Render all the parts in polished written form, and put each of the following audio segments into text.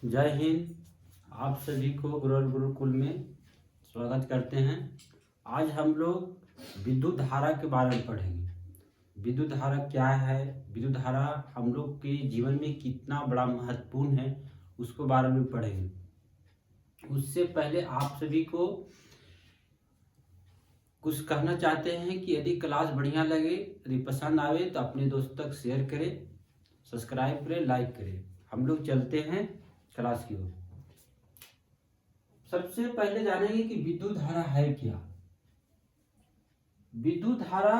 जय हिंद। आप सभी को गुरुकुल में स्वागत करते हैं। आज हम लोग विद्युत धारा के बारे में पढ़ेंगे। विद्युत धारा क्या है, विद्युत धारा हम लोग के जीवन में कितना बड़ा महत्वपूर्ण है, उसको बारे में पढ़ेंगे। उससे पहले आप सभी को कुछ कहना चाहते हैं कि यदि क्लास बढ़िया लगे, यदि पसंद आवे तो अपने दोस्तों तक शेयर करें, सब्सक्राइब करें, लाइक करें। हम लोग चलते हैं क्लास की ओर। सबसे पहले जानेंगे कि विद्युत धारा है क्या। विद्युत धारा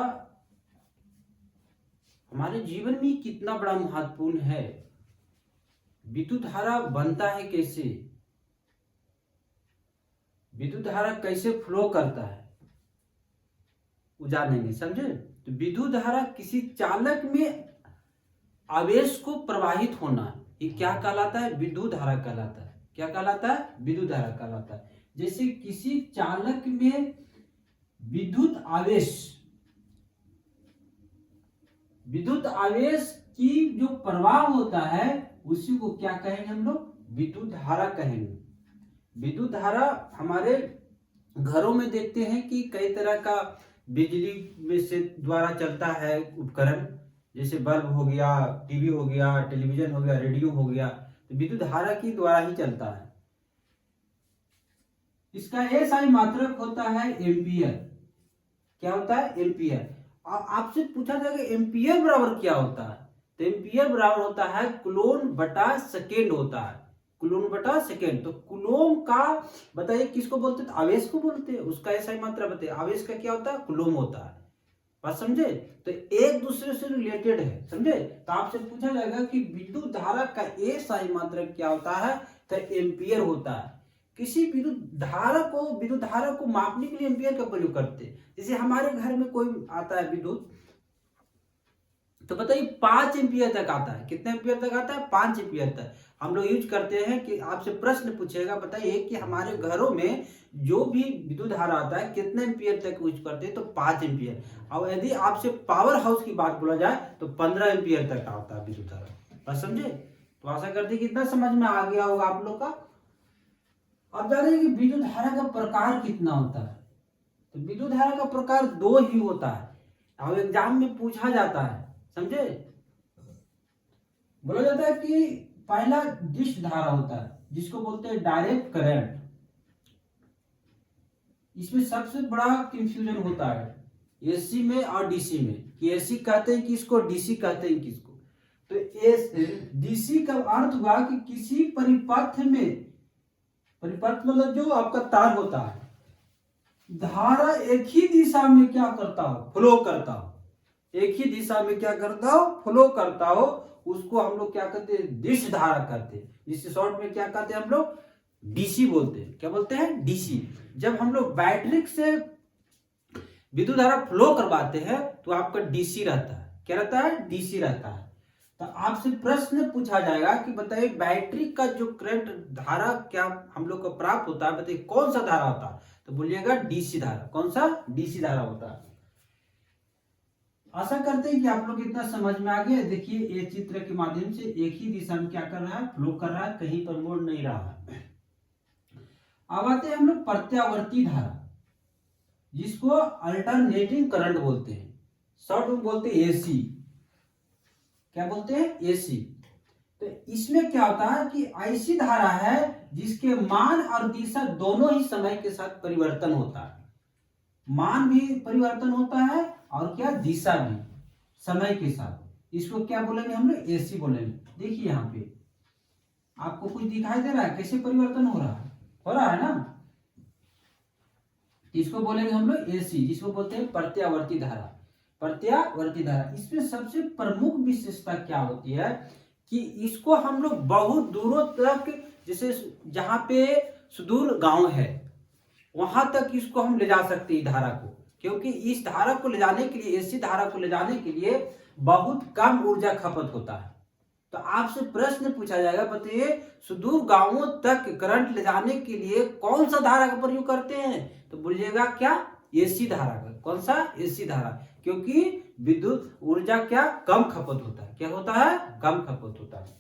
हमारे जीवन में कितना बड़ा महत्वपूर्ण है, विद्युत धारा बनता है कैसे, विद्युत धारा कैसे फ्लो करता है, वो जानेंगे। समझे? तो विद्युत धारा किसी चालक में आवेश को प्रवाहित होना, ये क्या कहलाता है? विद्युत धारा कहलाता है। क्या कहलाता है? विद्युत धारा कहलाता है। जैसे किसी चालक में विद्युत आवेश की जो प्रवाह होता है उसी को क्या कहेंगे हम लोग? विद्युत धारा कहेंगे। विद्युत धारा हमारे घरों में देखते हैं कि कई तरह का बिजली में से द्वारा चलता है उपकरण, जैसे बल्ब हो गया, टीवी हो गया, टेलीविजन हो गया, रेडियो हो गया, तो विद्युत धारा की द्वारा ही चलता है। इसका एसआई मात्रक होता है एम्पियर। क्या होता है? एम्पियर। आपसे पूछा जाएगा एम्पियर बराबर क्या होता है, तो एम्पियर बराबर होता है कूलोम बटा सेकेंड होता है। कूलोम बटा सेकेंड। तो कूलोम का बताइए किसको बोलते हैं? आवेश को बोलते हैं। उसका एसआई मात्रा बताइए। आवेश का क्या होता है? कूलोम होता है। बात समझे? तो एक दूसरे से रिलेटेड है। समझे? तो आपसे पूछा जाएगा कि विद्युत धारा का एसआई मात्रक क्या होता है, तो एम्पियर होता है। किसी विद्युत धारा को मापने के लिए एम्पियर का प्रयोग करते हैं। जैसे हमारे घर में कोई आता है विद्युत, तो बताइए 5 एम्पियर तक आता है। कितने एम्पियर तक आता है? 5 एम्पियर तक हम लोग यूज करते हैं। कि आपसे प्रश्न पूछेगा, बताइए कि हमारे घरों में जो भी विद्युत धारा आता है कितने एम्पियर तक यूज करते हैं, तो 5 एम्पियर। और यदि आपसे पावर हाउस की बात बोला जाए तो 15 एम्पियर तक आता है विद्युत धारा। बस समझे? तो आशा करते हैं कि इतना समझ में आ गया होगा आप लोग का। अब जानिए कि विद्युत धारा का प्रकार कितना होता है। तो विद्युत धारा का प्रकार 2 ही होता है और एग्जाम में पूछा जाता है। समझे? बोला जाता है कि पहला डिश धारा होता है, जिसको बोलते हैं डायरेक्ट करंट। इसमें सबसे बड़ा कंफ्यूजन होता है एसी में और डीसी में, कि एसी कहते हैं किसको, डीसी कहते हैं किसको। तो डीसी का अर्थ हुआ कि किसी परिपथ में, परिपथ मतलब जो आपका तार होता है, धारा एक ही दिशा में क्या करता हो? फ्लो करता हो। एक ही दिशा में क्या करता हो? फ्लो करता हो। उसको हम लोग क्या कहते हैं? डिश धारा कहते हैं। जिससे शॉर्ट में क्या कहते हैं हम लोग? डीसी बोलते हैं। क्या बोलते हैं? डीसी। जब हम लोग बैटरी से विद्युत धारा फ्लो करवाते हैं तो आपका डीसी रहता है। क्या रहता है? डीसी रहता है। तो आपसे प्रश्न पूछा जाएगा कि बताइए बैटरी का जो करंट धारा क्या हम लोग को प्राप्त होता है, बताइए कौन सा धारा होता है, तो बोलिएगा डीसी धारा। कौन सा? डीसी धारा होता है। आशा करते हैं कि आप लोग इतना समझ में आ गया। देखिए ये चित्र के माध्यम से एक ही दिशा में क्या कर रहा है? फ्लो कर रहा है, कहीं पर मोड़ नहीं रहा है। अब आते हैं हम लोग प्रत्यावर्ती धारा, जिसको अल्टरनेटिंग करंट बोलते हैं। शॉर्ट में बोलते हैं एसी। क्या बोलते हैं? एसी। तो इसमें क्या होता है कि ऐसी धारा है जिसके मान और दिशा दोनों ही समय के साथ परिवर्तन होता है। मान भी परिवर्तन होता है और क्या? दिशा भी समय के साथ। इसको क्या बोलेंगे हम लोग? एसी बोलेंगे। देखिए यहाँ पे आपको कुछ दिखाई दे रहा है कैसे परिवर्तन हो रहा है? हो रहा है ना? इसको बोलेंगे हम लोग एसी, जिसको बोलते हैं प्रत्यावर्ती धारा। प्रत्यावर्ती धारा, इसमें सबसे प्रमुख विशेषता क्या होती है कि इसको हम लोग बहुत दूरों तक, जैसे जहां पे सुदूर गांव है वहां तक इसको हम ले जा सकते हैं धारा को। क्योंकि इस धारा को ले जाने के लिए, एसी धारा को ले जाने के लिए बहुत कम ऊर्जा खपत होता है। तो आपसे प्रश्न पूछा जाएगा, बताइए सुदूर गांवों तक करंट ले जाने के लिए कौन सा धारा का प्रयोग करते हैं, तो बोलिएगा क्या? एसी धारा का। कौन सा? एसी धारा। क्योंकि विद्युत ऊर्जा क्या? कम खपत होता है। क्या होता है? कम खपत होता है।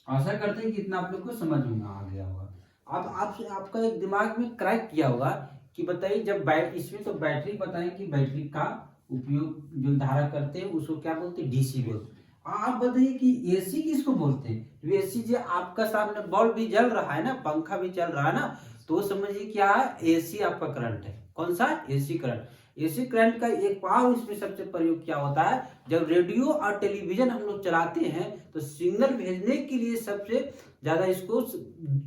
आशा करते हैं कि इतना आप लोग को समझ में आ गया होगा। अब आपसे आपका एक दिमाग में क्रैक किया होगा कि बताइए जब इसमें तो बैटरी बताएं कि बैटरी का उपयोग जो धारा करते हैं उसको क्या बोलते हैं, डीसी बोलते हैं। आप बताइए कि एसी किसको बोलते हैं। एसी जो आपका सामने बल्ब भी जल रहा है ना, पंखा भी चल रहा है ना, तो समझिए क्या है, एसी आपका करंट है। कौन सा, एसी करंट। एसी करंट का एक और इसमें सबसे प्रयोग क्या होता है, जब रेडियो और टेलीविजन हम लोग चलाते हैं तो सिग्नल भेजने के लिए सबसे ज्यादा इसको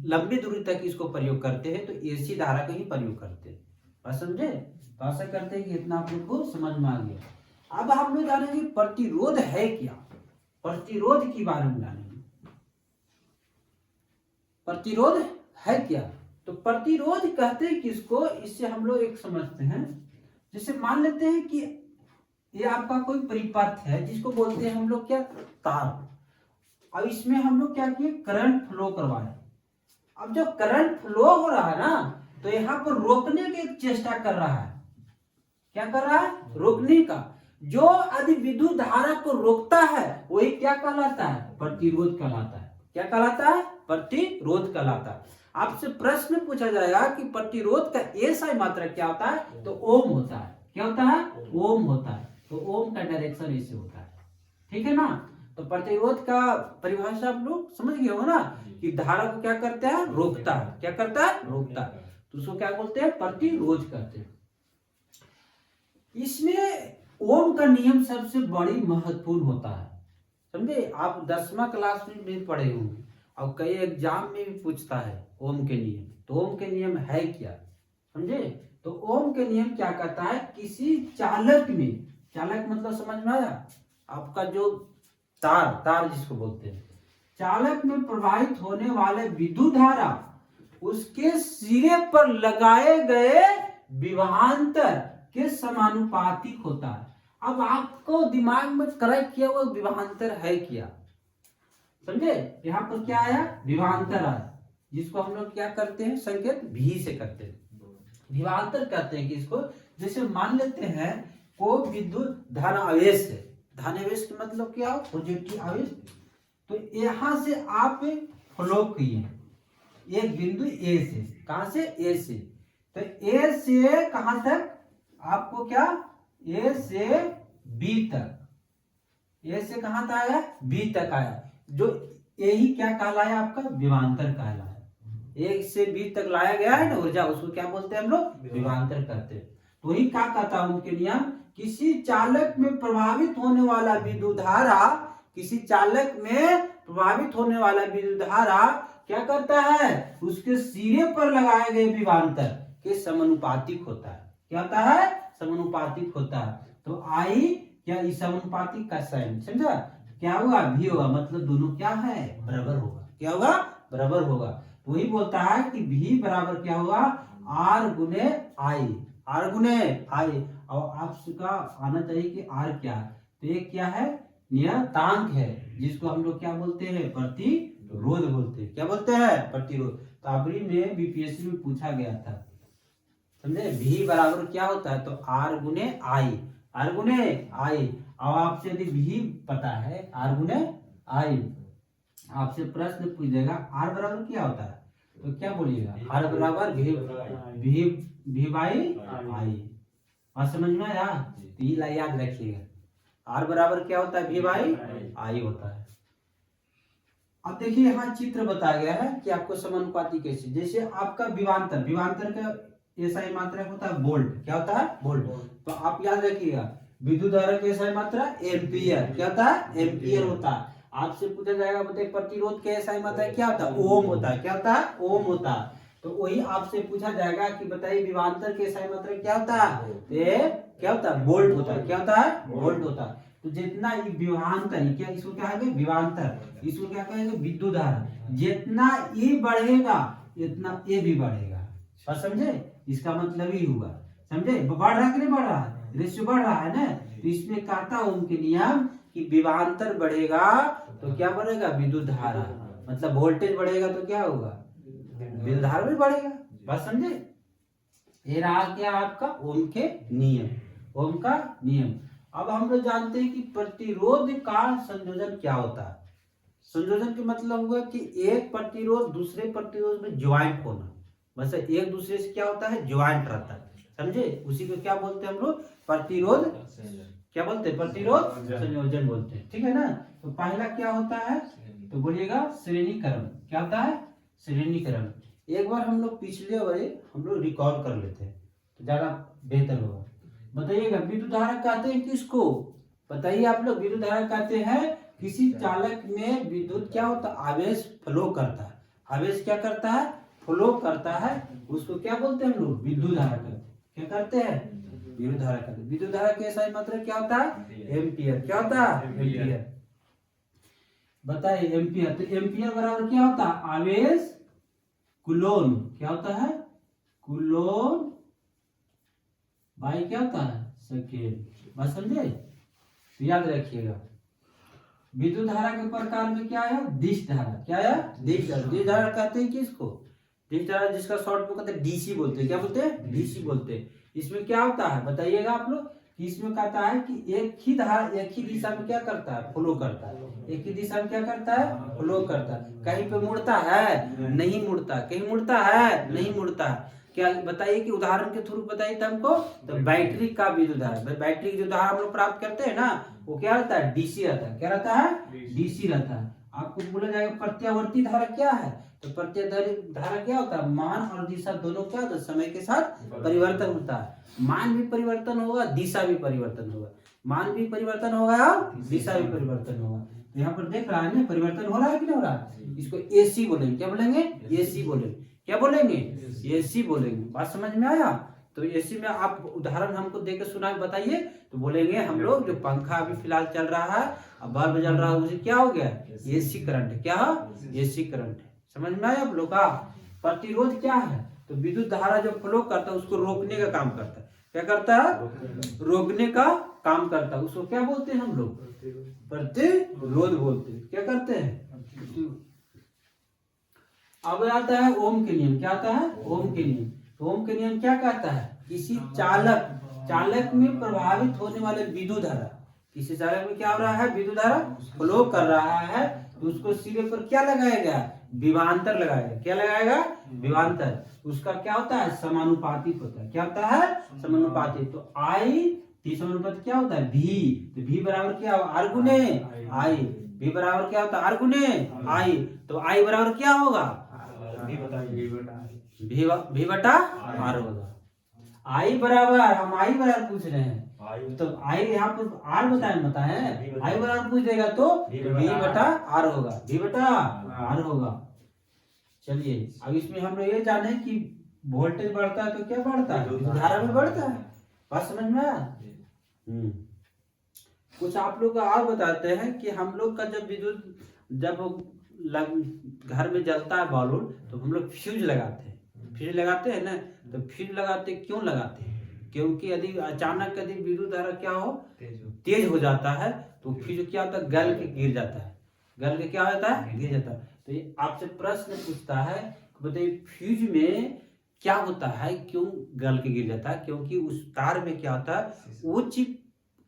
लंबी दूरी तक इसको प्रयोग करते हैं, तो एसी धारा का ही प्रयोग करते हैं। बात समझे। तो आशा करते हैं कि इतना आप लोग को समझ में आ गया। अब हम लोग जानेंगे प्रतिरोध है क्या, प्रतिरोध के बारे में जानेंगे। प्रतिरोध है क्या, तो प्रतिरोध कहते हैं किसको, इससे हम लोग एक समझते हैं। जैसे मान लेते हैं कि ये आपका कोई परिपथ है जिसको बोलते हैं हम लोग क्या, तार। अब इसमें हम लोग क्या किए, करंट फ्लो करवाए। अब जब करंट फ्लो हो रहा है ना, तो यहाँ पर रोकने की एक चेष्टा कर रहा है। क्या कर रहा है, रोकने का। जो यदि विद्युत धारा को रोकता है वही क्या कहलाता है, प्रतिरोध कहलाता है। क्या कहलाता है, प्रतिरोध कहलाता है। आपसे प्रश्न पूछा जाएगा कि प्रतिरोध का एसआई मात्रा क्या होता है, तो ओम होता है। क्या होता है, ओम होता है। तो ओम का डायरेक्शन ऐसे होता है, ठीक है ना। तो प्रतिरोध का परिभाषा आप लोग समझ गए हो ना, कि धारा को क्या करता है, रोकता है। क्या करता है, रोकता है। तो उसको क्या बोलते हैं, प्रतिरोध कहते हैं। इसमें ओम का नियम सबसे बड़ी महत्वपूर्ण होता है, समझे। आप 10वां क्लास में भी पढ़े होंगे और कई एग्जाम में भी पूछता है ओम के नियम। तो ओम के नियम है क्या, समझे। तो ओम के नियम क्या कहता है, किसी चालक में, चालक मतलब समझ में आया, आपका जो तार जिसको बोलते हैं, चालक में प्रवाहित होने वाले विद्युत धारा उसके सिरे पर लगाए गए विभवांतर के समानुपातिक होता है। अब आपको दिमाग में करेक्ट किया हुआ विभवांतर है क्या, समझे। यहाँ पर क्या आया, विभवांतर आया, जिसको हम लोग क्या करते हैं, संकेत भी से करते हैं। विभवांतर कहते हैं कि इसको, जैसे मान लेते हैं को विद्युत धन आवेश है, धन आवेश का मतलब क्या हो, पॉजिटिव आवेश। तो यहां से आप फ्लो किए एक बिंदु ए से, कहां से, ए से। तो ए से कहां तक आपको क्या, ए से बी तक, ए से कहां तक आया, बी तक आया। जो यही क्या कहलाया, आपका विभवांतर कहलाया। एक से बी तक लाया गया है ना ऊर्जा, उसको क्या बोलते हैं हम लोग, विभवांतर कहते हैं। तो वही क्या कहता है उनके नियम, किसी चालक में प्रभावित होने वाला विद्युत धारा, किसी चालक में प्रभावित होने वाला विद्युत धारा क्या करता है, उसके सिरे पर लगाए गए विभवांतर के समानुपातिक होता है। क्या होता है, समानुपातिक होता है। तो आई क्या, इस समानुपातिक का साइन, समझा। क्या होगा, भी होगा, मतलब दोनों क्या है, बराबर होगा। क्या होगा, बराबर होगा। वही बोलता है कि भी बराबर क्या होगा, आर गुने आई, आर गुने आई। और आपका आना चाहिए कि आर क्या है, तो ये क्या है, नियतांक है, जिसको हम लोग क्या बोलते हैं, प्रतिरोध बोलते हैं। क्या बोलते हैं, प्रतिरोध। तो अबरी में बीपीएससी में पूछा गया था, समझे। भी बराबर क्या होता है, तो आर गुने आई, आर गुने आई। अब आपसे यदि भी पता है, आर गुने आई, आपसे प्रश्न पूछ देगा आर बराबर क्या होता है, तो क्या बोलिएगा, आर बराबर भी बाई आई। और समझ में आया, तो ये याद रखिएगा, आर बराबर क्या होता है, भी बाई आई होता है। अब देखिए यहाँ चित्र बताया गया है कि आपको समानुपाती कैसे, जैसे आपका विभवांतर, विभवांतर का एसआई मात्रा होता है वोल्ट। क्या होता है, वोल्ट। तो आप याद रखिएगा विद्युत धारा की एसआई मात्रा एम्पियर। क्या होता है, एम्पियर होता है। आपसे पूछा जाएगा बताइए प्रतिरोध के एसआई मात्रा क्या होता है, ओम होता है। क्या होता है, ओम होता है। तो वही आपसे पूछा जाएगा कि बताइए विभवांतर के एसआई मात्रा क्या होता है, क्या होता है, वोल्ट होता है। क्या होता है, वोल्ट होता है। तो जितना ये विभवांतर, क्या इसको क्या कहेंगे, विभवांतर, इसको क्या कहेंगे, विद्युत धारा। जितना ये बढ़ेगा इतना ये भी बढ़ेगा, और समझे, इसका मतलब ही हुआ, समझे। बढ़ रहा है कि नहीं बढ़ रहा है, रेशियो बढ़ रहा है ना। तो इसमें कहता हूं उनके नियम कि विभवांतर बढ़ेगा तो क्या बढ़ेगा, विद्युत धारा, मतलब वोल्टेज बढ़ेगा तो क्या होगा, विद्युत धारा भी बढ़ेगा। बात समझे। ये रहा क्या आपका ओम के नियम, ओम का नियम। अब हम लोग जानते हैं कि प्रतिरोध का संयोजन क्या होता है। संयोजन के मतलब हुआ कि एक प्रतिरोध दूसरे प्रतिरोध में ज्वाइंट होना, बस एक दूसरे से क्या होता है, ज्वाइंट रहता है, समझे। उसी को क्या बोलते हैं हम लोग, प्रतिरोध, क्या बोलते हैं, प्रतिरोध संयोजन बोलते हैं, ठीक है ना। तो पहला क्या होता है, तो बोलिएगा श्रेणीकरण। क्या होता है, श्रेणीकरण। एक बार हम लोग पिछले वाले हम लोग रिकॉर्ड कर लेते हैं तो ज्यादा बेहतर होगा। बताइएगा विद्युत धारा कहते हैं किसको, बताइए आप लोग। विद्युत धारा कहते हैं किसी चालक में विद्युत क्या होता है, आवेश फ्लो करता है, आवेश क्या करता है, फ्लो करता है, उसको क्या बोलते हैं हम लोग, विद्युत धारा करते हैं। क्या करते हैं, विद्युत धारा करते हैं। विद्युत धारा के SI मात्रा क्या होता है, एम्पियर। क्या होता है, एम्पियर। बताइए एम्पियर, तो एम्पियर बराबर क्या होता है, आवेश कूलोम। क्या होता है, कूलोम बाई क्या होता है, सेकेंड। बात समझे, तो याद रखिएगा। विद्युत धारा के प्रकार में क्या है, दिश धारा। क्या है, दिश धारा। दिश धारा कहते हैं किसको, दिश धारा जिसका शॉर्ट में कहते हैं डीसी बोलते हैं। क्या बोलते हैं, डीसी बोलते हैं। इसमें क्या होता है बताइएगा आप लोग, कि इसमें कहता है कि एक ही धारा एक ही दिशा में क्या करता है, फ्लो करता है। एक ही दिशा में क्या करता है, फ्लो करता है। कहीं पे मुड़ता है, नहीं मुड़ता, कहीं मुड़ता है, नहीं मुड़ता है। क्या बताइए कि उदाहरण के थ्रू बताइए तो हमको, तो बैटरी का विद्युत धारा, बैटरी की जो धारा हम लोग प्राप्त करते हैं ना, वो क्या रहता है, डीसी रहता है। क्या रहता है, डीसी रहता है। आपको बोला जाएगा प्रत्यावर्ती धारा क्या है, तो प्रत्यावर्ती धारा क्या होता है, मान और दिशा दोनों क्या होता है, समय के साथ परिवर्तन होता है। मान भी परिवर्तन होगा, दिशा भी परिवर्तन होगा, मान भी परिवर्तन होगा और दिशा भी परिवर्तन होगा। तो यहाँ पर देख रहा है ना, परिवर्तन हो रहा है कि नहीं हो रहा है। इसको एसी बोलेंगे। क्या बोलेंगे, एसी बोलेंगे। क्या बोलेंगे, एसी बोलेंगे। बात समझ में आया। तो एसी में आप उदाहरण हमको देकर सुना बताइए, तो बोलेंगे हम लोग जो पंखा अभी फिलहाल चल रहा है, अब बल्ब जल रहा है, उसे क्या हो गया, एसी करंट है। क्या है, एसी करंट है। समझ में आया आप लोग का। प्रतिरोध क्या है, तो विद्युत धारा जो फ्लो करता है उसको रोकने का काम करता है। क्या करता है, रोकने का काम करता है। उसको क्या बोलते हैं हम लोग, प्रतिरोध बोलते हैं। क्या करते हैं। अब आता है ओम के नियम। क्या आता है, ओम के नियम। तो ओम के नियम क्या कहता है, किसी चालक में प्रभावित होने वाले विद्युत धारा, किसी चालक में क्या हो रहा है, विद्युत धारा फ्लो कर रहा है, तो उसको सिरे पर क्या लगाएगा, विभवांतर लगाएगा। क्या लगाएगा, विभवांतर। उसका क्या होता है, समानुपातिक होता है। क्या होता है, समानुपातिक। तो आई टी समानुपातिक क्या होता है, भी। तो भी बराबर क्या होगा, आर गुने आई। भी बराबर क्या होता है, आर गुने आई। तो आई बराबर क्या होगा, भी बटा आर होगा। आई बराबर, हम आई बराबर पूछ रहे हैं, तो आई यहाँ पर आर बताए आई बराबर पूछ देगा तो भी बटा आर होगा, भी बटा आर होगा। चलिए अब इसमें हम लोग ये जाने कि वोल्टेज बढ़ता है तो क्या बढ़ता है, धारा भी बढ़ता है। बात समझ में आया। कुछ आप लोग और बताते हैं कि हम लोग का जब विद्युत घर में जलता है बॉल्ब, तो हम लोग फ्यूज लगाते हैं। फ्यूज लगाते हैं ना, तो फ्यूज लगाते क्यों लगाते हैं, क्योंकि यदि अचानक यदि विद्युत धारा क्या हो, तेज हो जाता है, तो फ्यूज क्या होता है, गल के गिर जाता है। गल के क्या होता है, गिर जाता है। तो ये आपसे प्रश्न पूछता है, बताइए फ्यूज में क्या होता है, क्यों गल के गिर जाता है, क्योंकि उस तार में क्या होता है, उच्च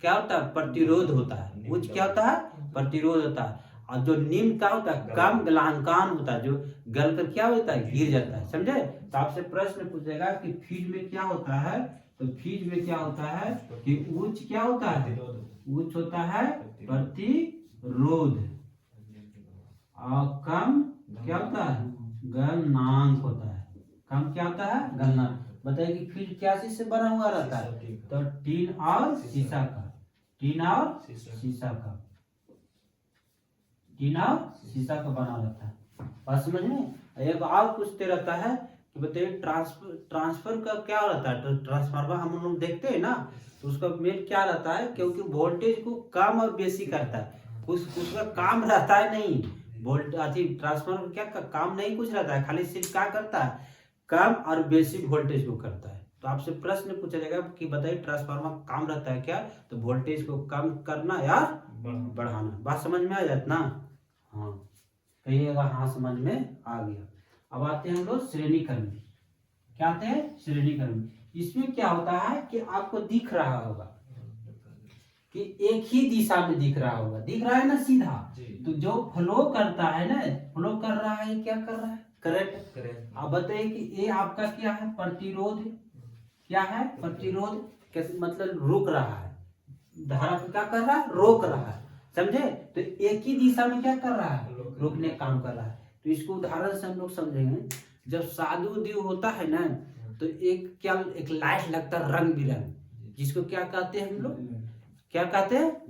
क्या होता है, प्रतिरोध होता है। उच्च क्या होता है, प्रतिरोध होता है। और जो निम्न क्या होता है, कम गलनांकान होता है, जो गल कर क्या होता है, गिर जाता है। समझे। तो आपसे प्रश्न पूछेगा कि फ्यूज में क्या होता है, तो फ्यूज में क्या होता है कि उच्च क्या होता है, उच्च होता है प्रतिरोध, और कम क्या होता है, गलनांक होता है। कम क्या होता है, गलनांक। बताइए कि फ्यूज क्या चीज से बना हुआ रहता है, तो टीन और शीशा का, टीन और शीशा का, टीन और शीशा का बना रहता है। बात समझ में। एक और पूछते रहता है कि बताइए ट्रांसफर का क्या रहता है, तो ट्रांसफार्मर हम लोग देखते हैं ना, तो उसका मेन क्या रहता है, क्योंकि वोल्टेज को कम और बेसी करता है। उसका काम रहता है नहीं, ट्रांसफार्मर क्या काम नहीं कुछ रहता है, खाली सिर्फ क्या करता है, कम और बेसी वोल्टेज को करता है। तो आपसे प्रश्न पूछा जाएगा कि बताइए ट्रांसफार्मर काम रहता है क्या, तो वोल्टेज को कम करना या बढ़ाना। बात समझ में आ जाता ना। हाँ कहिएगा हाँ समझ में आ गया। अब आते हैं हम लोग श्रेणीकरण। क्या आते हैं, श्रेणीकरण। इसमें क्या होता है कि आपको दिख रहा होगा, कि एक ही दिशा में दिख रहा होगा, दिख रहा है ना सीधा। तो जो फ्लो करता है ना, फ्लो कर रहा है, क्या कर रहा है, करंट। आप बताइए कि ये आपका क्या है, प्रतिरोध। क्या है, प्रतिरोध। कैसे मतलब रोक रहा है, धारा को क्या कर रहा है, रोक रहा है, समझे। तो एक ही दिशा में क्या कर रहा है, रोकने का काम कर रहा है। तो इसको उदाहरण से हम लोग समझेंगे। जब साधु दीव होता है ना, तो एक लाइट लगता है रंग बिरंग, जिसको क्या कहते हैं हम लोग, क्या कहते हैं,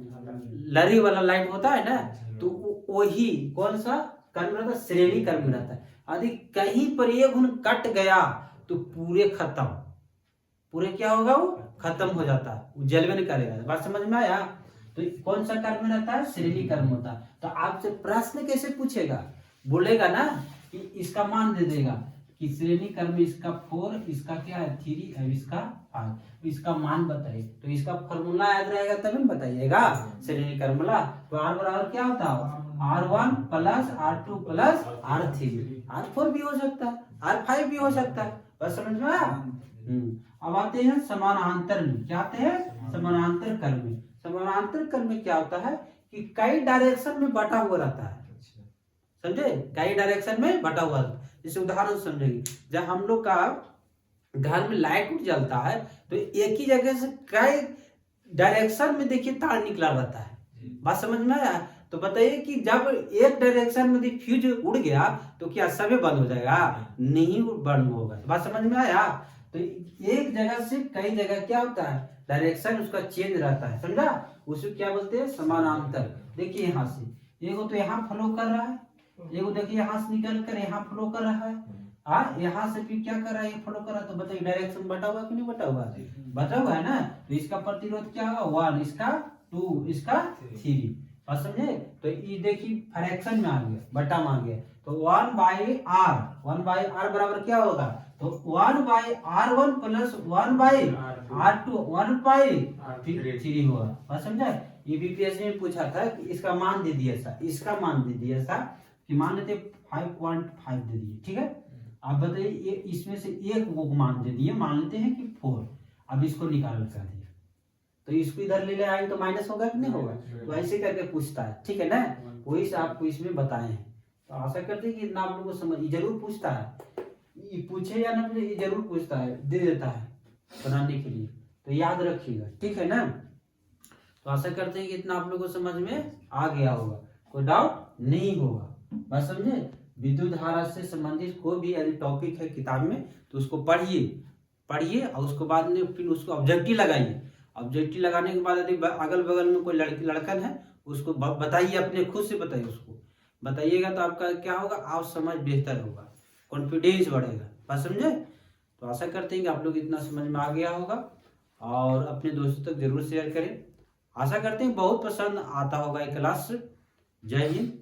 लरी वाला लाइट होता है ना। तो वही कौन सा कर्म रहता है, श्रेणी कर्म रहता है। यदि कहीं पर एक गुण कट गया तो पूरे खत्म, पूरे क्या होगा, वो खत्म हो जाता है, वो जलवे नहीं करेगा। बात समझ में आया। तो कौन सा कर्म रहता है, श्रेणी कर्म होता है। तो आपसे प्रश्न कैसे पूछेगा, बोलेगा ना कि इसका मान दे देगा कि श्रेणी कर्म इसका 4, इसका क्या है 3 और इसका 5, इसका मान बताइए। तो इसका फॉर्मूला याद रहेगा तभी बताइएगा श्रेणी कर्मला। तो R बराबर क्या होता है, R1 plus R2 plus R3, R4 भी हो सकता है, R5 भी हो सकता है। बस समझ में आया। अब आते हैं समानांतर में। क्या आते हैं, समानांतर कर्म में। समानांतर कर्म में क्या होता है कि कई डायरेक्शन में बटा हुआ रहता है, समझे, कई डायरेक्शन में बटा हुआ रहता है। जैसे उदाहरण समझेंगे, जब हम लोग का घर में लाइट उठ जलता है तो एक ही जगह से कई डायरेक्शन में देखिए तार निकला रहता है। बात समझ में आया। तो बताइए कि जब एक डायरेक्शन में फ्यूज उड़ गया तो क्या सभी बंद हो जाएगा, नहीं बंद होगा। बात समझ में आया। तो एक जगह से कई जगह क्या होता है, डायरेक्शन उसका चेंज रहता है, समझा। उसे क्या बोलते हैं, समानांतर। देखिए यहाँ से एगो तो यहाँ फ्लो कर रहा है, एगो देखिए यहाँ से निकल कर यहाँ फ्लो कर रहा है, यहाँ से फिर क्या कर रहा है, फ्लो कर रहा है। तो बताइए डायरेक्शन बटा हुआ कि नहीं बटा हुआ, बटा हुआ है ना। तो इसका प्रतिरोध क्या होगा, 1, इसका 2, इसका 3। बात समझे। तो ये देखिए फ्रैक्शन में आ गया, बटा में आ गया। तो 1/r बराबर क्या होगा, तो 1/r1 प्लस 1/r2 1/3 होगा। बात समझा। ये बीपीएससी में पूछा था कि इसका मान दे दिया था, इसका मान दे दिया था कि मान लेते 5.5 दे दिए, ठीक है। आप बताइए ये इसमें से एक वो मान दे दिए, मान लेते हैं कि 4। अब इसको निकाल कर दिया तो इसको इधर ले आएंगे तो माइनस होगा कि नहीं होगा। तो ऐसे करके पूछता है, ठीक है ना। वही से आपको इसमें बताए हैं। तो आशा करते हैं कि इतना आप लोगों को समझ, जरूर पूछता है, ये पूछे या ना पूछे, ये जरूर पूछता है, दे देता है बनाने के लिए। तो याद रखिएगा, ठीक है ना। तो आशा करते हैं कि इतना आप लोगों को समझ में आ गया होगा, कोई डाउट नहीं होगा। बस समझे। विद्युत धारा से संबंधित कोई भी यदि टॉपिक है किताब में तो उसको पढ़िए और उसके बाद में फिर उसको ऑब्जेक्टिव लगाइए। ऑब्जेक्टिव लगाने के बाद यदि अगल बगल में कोई लड़कन है उसको बताइए, अपने खुद से बताइए, उसको बताइएगा तो आपका क्या होगा, आप समझ बेहतर होगा, कॉन्फिडेंस बढ़ेगा। बात समझे। तो आशा करते हैं कि आप लोग इतना समझ में आ गया होगा और अपने दोस्तों तक जरूर शेयर करें। आशा करते हैं बहुत पसंद आता होगा ये क्लास। जय हिंद।